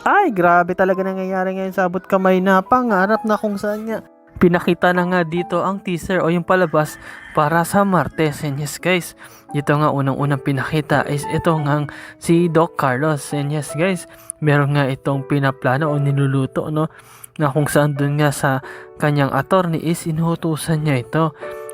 Ay, grabe talaga nangyayari ngayon sa abot kamay na pangarap na kung saan nga. Pinakita na nga dito ang teaser o yung palabas para sa Martes. And yes guys, dito nga unang-unang pinakita is ito nga si Doc Carlos. And yes guys, meron nga itong pinaplano o niluluto no, na kung saan dun nga sa kanyang attorney is inuutusan niya ito.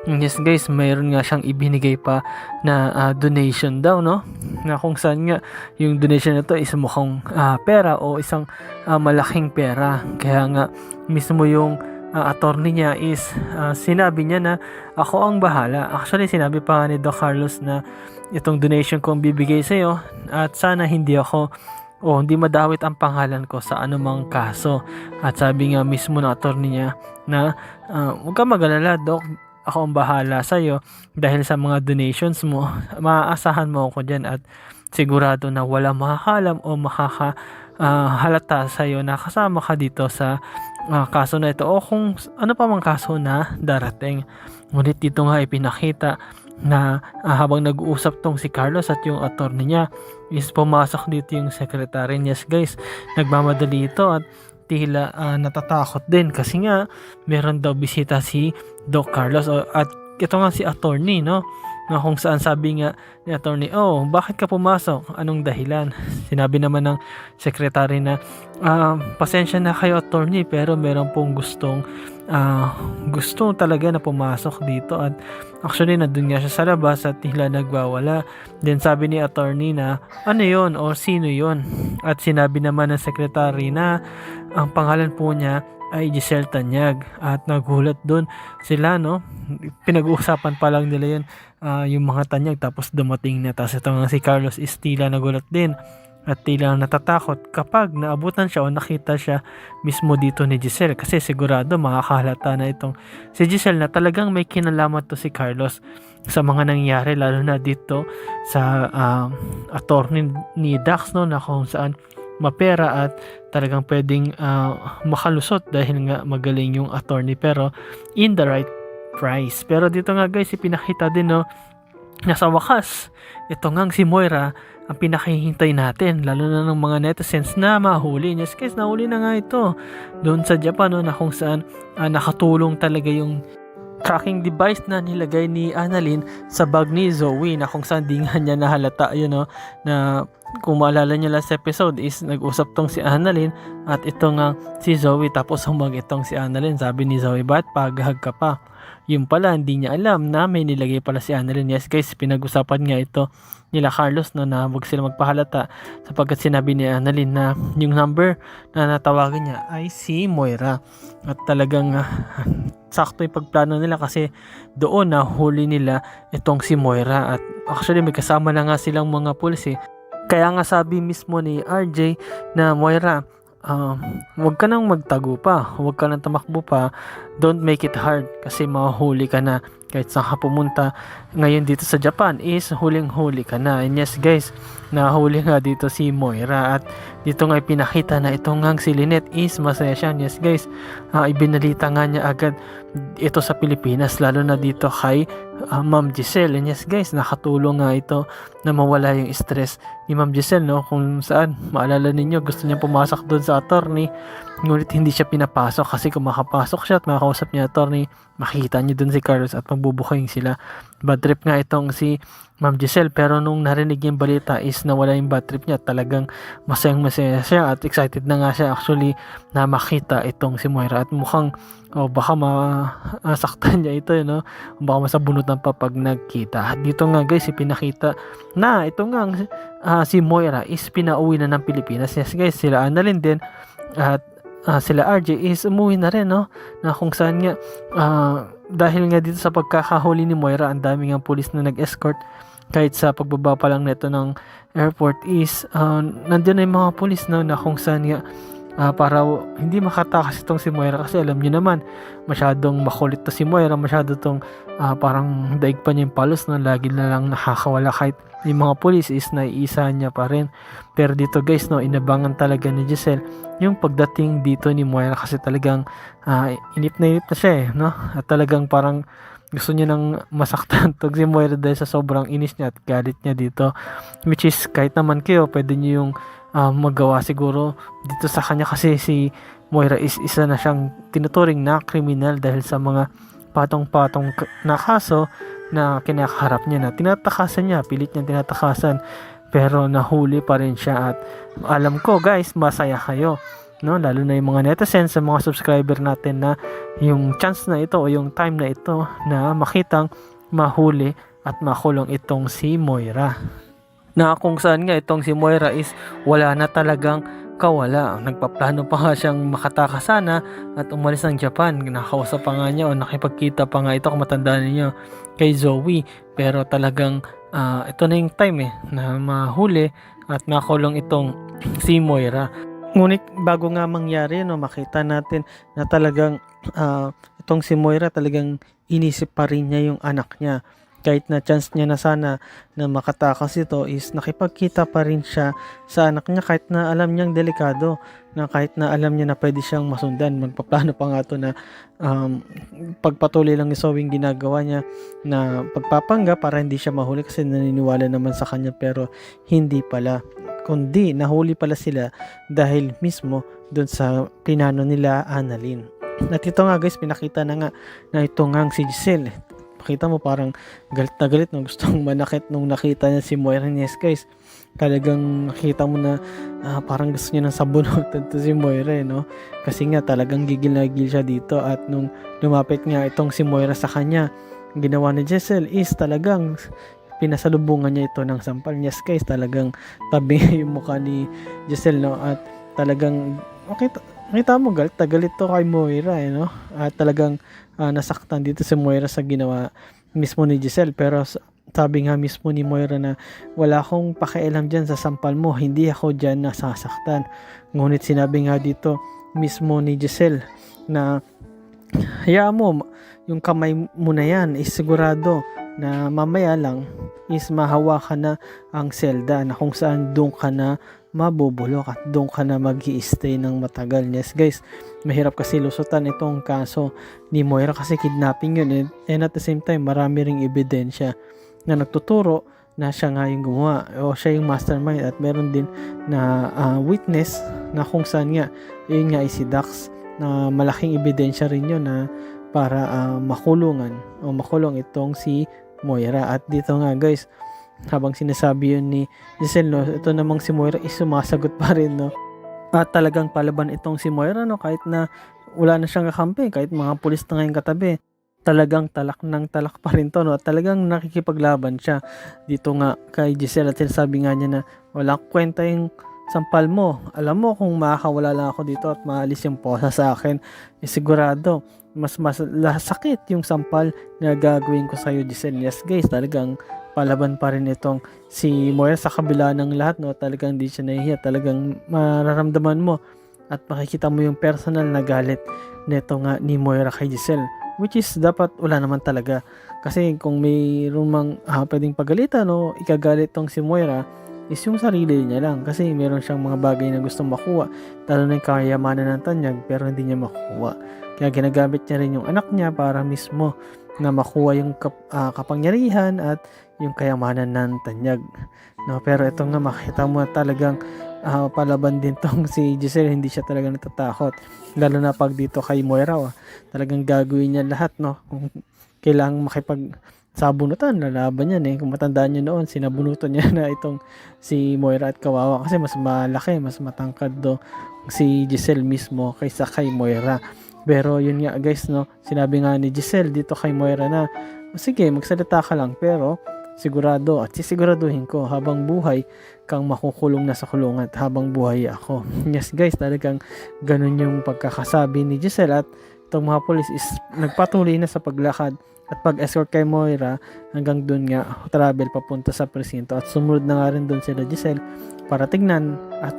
And yes guys, mayroon nga siyang ibinigay pa na donation daw no, na kung saan nga yung donation na to is mukhang pera o isang malaking pera. Kaya nga mismo yung attorney niya is sinabi niya na ako ang bahala. Actually sinabi pa ni Doc Carlos na itong donation kong bibigay sa iyo at sana hindi ako o hindi madawit ang pangalan ko sa anumang kaso. At sabi nga mismo ng attorney niya na huwag ka mag-alala Doc, ako ang bahala sa iyo dahil sa mga donations mo, maaasahan mo ako dyan at sigurado na wala makakalam o makakahalata sa iyo na kasama ka dito sa kaso na ito o kung ano pa mang kaso na darating. Ngunit dito nga ipinakita na habang nag-uusap tong si Carlos at yung attorney niya is pumasok dito yung secretary. Yes guys, nagmamadali ito at tila natatakot din kasi nga meron daw bisita si Doc Carlos at ito nga si attorney no, na kung saan sabi nga ni attorney, oh bakit ka pumasok, anong dahilan? Sinabi naman ng secretary na pasensya na kayo attorney pero meron pong gusto talaga na pumasok dito at actually nandun nga siya sa labas at tila nagwawala. Then sabi ni attorney na ano yon o sino yon, at sinabi naman ng secretary na ang pangalan po niya ay Giselle Tanyag at nagulat doon sila no, pinag-uusapan pa lang nila yun yung mga Tanyag tapos dumating na, tapos ito nga si Carlos is tila nagulat din at tila natatakot kapag naabutan siya o nakita siya mismo dito ni Giselle kasi sigurado makakahalata na itong si Giselle na talagang may kinalaman to si Carlos sa mga nangyari lalo na dito sa attorney ni Dax no, na kung saan mapera at talagang pwedeng makalusot dahil nga magaling yung attorney pero in the right price. Pero dito nga guys ipinakita din no, na sa wakas ito nga si Moira ang pinakahihintay natin lalo na ng mga netizens na mahuli. Yes guys, nahuli na nga ito doon sa Japan no, na kung saan nakatulong talaga yung tracking device na nilagay ni Annalyn sa bag ni Zoe na kung saan di nga niya nahalata yun no, na kung maalala niyo last episode is nag-usap tong si Annalyn at ito nga si Zoe tapos humag itong si Annalyn. Sabi ni Zoe, ba't paghag ka pa? Yung pala hindi niya alam na may nilagay pala si Annalyn. Yes guys, pinag-usapan nga ito nila Carlos no, na huwag sila magpahalata sapagkat sinabi ni Annalyn na yung number na natawagan niya ay si Moira at talagang sakto yung pagplano nila kasi doon na huli nila itong si Moira at actually may kasama na nga silang mga pulis Kaya nga sabi mismo ni RJ na Moira, huwag ka nang magtago pa, huwag ka nang tamakbo pa, don't make it hard kasi mahuli ka na kahit saan ka pumunta ngayon dito sa Japan is huling-huli ka na. And yes guys, nahuli nga dito si Moira at dito nga pinakita na ito nga si Lynette is masaya siya. Yes guys, ibinalita nga niya agad ito sa Pilipinas lalo na dito kay Ma'am Giselle. And yes guys, nakatulong nga ito na mawala yung stress ni Ma'am Giselle no, kung saan maalala ninyo gusto niya pumasok doon sa attorney ngunit hindi siya pinapasok kasi kung makapasok siya at makakausap niya attorney, makikita niyo doon si Carlos at magbubuking sila. Bad trip nga itong si Ma'am Giselle pero nung narinig yung balita is nawala yung bad trip niya. Talagang masayang masaya siya at excited na nga siya actually na makita itong si Moira at mukhang baka masaktan niya ito no? Baka masabunutan pa pag nagkita. At dito nga guys ipinakita na ito nga si Moira is pinauwi na ng Pilipinas. Yes guys, sila Annalyn din at sila RJ is umuwi na rin no, na kung saan nga dahil nga dito sa pagkakahuli ni Moira ang dami nga pulis na nag-escort kahit sa pagbaba pa lang nito ng airport is nandiyan na yung mga pulis no, na kung saan nga para hindi makatakas itong si Moira, kasi alam niyo naman masyadong makulit to si Moira, masyado tong parang daig pa niya yung palos, no? Lagi na lang nakakawala, kahit yung mga pulis is naiisa niya pa rin. Pero dito guys, no, inabangan talaga ni Giselle yung pagdating dito ni Moira, kasi talagang inip na siya no? At talagang parang gusto niya nang masaktan tog si Moira dahil sa sobrang inis niya at galit niya dito, which is kahit naman kayo pwede niyo yung magawa siguro dito sa kanya, kasi si Moira is isa na siyang tinuturing na kriminal dahil sa mga patong-patong na kaso na kinakaharap niya, na tinatakasan niya, pilit niya tinatakasan, pero nahuli pa rin siya. At alam ko guys, masaya kayo, no? Lalo na yung mga netizens, sa mga subscriber natin, na yung chance na ito o yung time na ito na makitang mahuli at makulong itong si Moira, na kung saan nga itong si Moira is wala na talagang kawala. Nagpaplano pa nga siyang makatakas sana at umalis ng Japan. Nakausap pa nga niya o nakipagkita pa nga ito, kung matandaan niyo, kay Zoe. Pero talagang ito na yung time na mahuli at makulong itong si Moira. Ngunit bago nga mangyari, no, makita natin na talagang itong si Moira talagang inisip pa rin niya yung anak niya. Kahit na chance niya na sana na makatakas ito, is nakipagkita pa rin siya sa anak niya, kahit na alam niyang delikado, na kahit na alam niya na pwede siyang masundan. Magpaplano pa nga to na pagpatuloy lang ni Zoe ginagawa niya, na pagpapangga para hindi siya mahuli, kasi naniniwala naman sa kanya, pero hindi pala, kundi nahuli pala sila dahil mismo doon sa pinano nila Annalyn. At ito nga guys, pinakita na nga na ito nga si Giselle. Makita mo parang galit na galit, no? Gustong manakit nung nakita niya si Moira. Yes guys, talagang nakita mo na parang gusto niya ng sabunutan to si Moira, no? Kasi nga talagang gigil na gigil siya dito. At nung lumapit nga itong si Moira sa kanya, ginawa ni Giselle is talagang pinasalubungan niya ito ng sampal. Yes guys, talagang tabi yung mukha ni Giselle, no? At talagang nakita mo galit na galit to kay Moira, no? At talagang nasaktan dito si Moira sa ginawa mismo ni Giselle. Pero sabi nga mismo ni Moira na wala akong pakialam dyan sa sampal mo, hindi ako dyan nasasaktan. Ngunit sinabi nga dito mismo ni Giselle na hayaan mo, yung kamay mo na yan is sigurado na mamaya lang is mahawakan na ang selda, na kung saan doon ka na mabubulok at doon ka na mag-i-stay ng matagal. Yes guys, mahirap kasi lusutan itong kaso ni Moira, kasi kidnapping yun, and at the same time marami ring ebidensya na nagtuturo na siya nga yung gumawa o siya yung mastermind. At meron din na witness na kung saan nga yun nga ay si Dax, na malaking ebidensya rin yun na para makulungan o makulong itong si Moira. At dito nga guys, habang sinasabi yun ni Giselle, no, ito namang si Moira is sumasagot pa rin, no? At talagang palaban itong si Moira, no, kahit na wala na siyang kakampi, kahit mga pulis na ngayon katabi, talagang talak ng talak pa rin to, no? At talagang nakikipaglaban siya dito nga kay Giselle. At sinasabi nga niya na wala kwenta yung sampal mo, alam mo kung makakawala lang ako dito at maalis yung posa sa akin, sigurado mas sakit yung sampal na gagawin ko sa'yo, Giselle. Yes guys, talagang palaban pa rin itong si Moira sa kabila ng lahat, no? Talagang di siya nahihiya, talagang mararamdaman mo at makikita mo yung personal na galit nito nga ni Moira kay Giselle, which is dapat wala naman talaga, kasi kung mayroong mang pwedeng pagalitan, no, ikagalit tong si Moira is yung sarili niya lang, kasi meron siyang mga bagay na gustong makuha, lalo na yung kayamanan ng Tanyag, pero hindi niya makuha. Kaya ginagamit niya rin yung anak niya para mismo na makuha yung kapangyarihan at yung kayamanan ng Tanyag, no? Pero ito nga, makita mo talagang palaban din tong si Giselle, hindi siya talaga natatakot, lalo na pag dito kay Moira, talagang gagawin niya lahat, no? Kung kailangang sabunutan, lalaban yan Kung matandaan nyo noon, sinabunutan niya na itong si Moira, at kawawa kasi mas malaki, mas matangkad si Giselle mismo kaysa kay Moira. Pero yun nga guys, no, sinabi nga ni Giselle dito kay Moira na sige, magsalita ka lang, pero sigurado at sisiguraduhin ko habang buhay kang makukulong na sa kulungan at habang buhay ako. Yes guys, talagang ganun yung pagkakasabi ni Giselle. At itong mga polis is nagpatuloy na sa paglakad at pag-escort kay Moira hanggang dun nga travel papunta sa presinto. At sumunod na nga rin dun sila Giselle para tignan at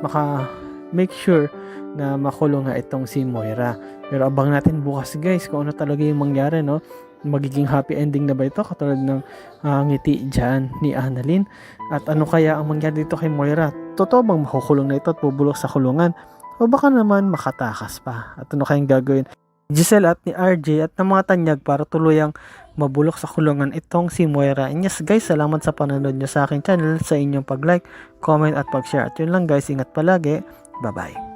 make sure na makulong nga itong si Moira. Pero abang natin bukas guys kung ano talaga yung mangyari, no? Magiging happy ending na ba ito katulad ng ngiti dyan ni Annalyn? At ano kaya ang mangyari dito kay Moira? Totoo bang makukulong na ito at bubulok sa kulungan? O baka naman makatakas pa? At ano kayang gagawin Giselle at ni RJ at ng mga tanyag para tuluyang mabulok sa kulungan itong si Moira? And yes guys, salamat sa panonood nyo sa aking channel, sa inyong pag-like, comment at pag-share. At yun lang guys, ingat palagi. Bye bye.